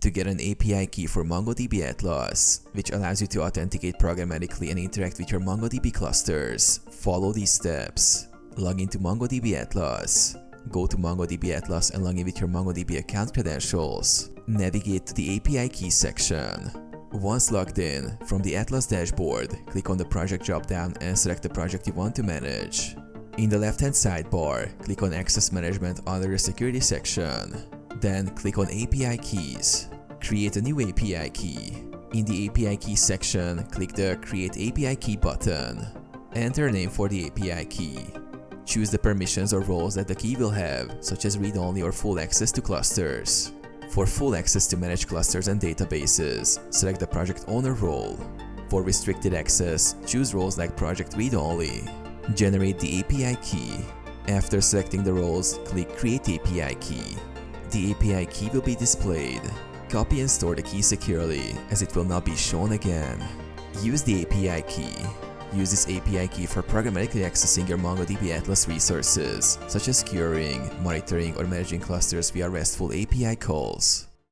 To get an API key for MongoDB Atlas, which allows you to authenticate programmatically and interact with your MongoDB clusters, follow these steps. Log into MongoDB Atlas. Go to MongoDB Atlas and log in with your MongoDB account credentials. Navigate to the API Keys section. Once logged in, from the Atlas dashboard, click on the project dropdown and select the project you want to manage. In the left-hand sidebar, click on Access Management under the Security section. Then click on API Keys. Create a new API key. In the API Keys section, click the Create API Key button. Enter a name for the API key. Choose the permissions or roles that the key will have, such as read-only or full access to clusters. For full access to manage clusters and databases, select the project owner role. For restricted access, choose roles like project read-only. Generate the API key. After selecting the roles, click Create API Key. The API key will be displayed. Copy and store the key securely, as it will not be shown again. Use the API key. Use this API key for programmatically accessing your MongoDB Atlas resources, such as querying, monitoring, or managing clusters via RESTful API calls.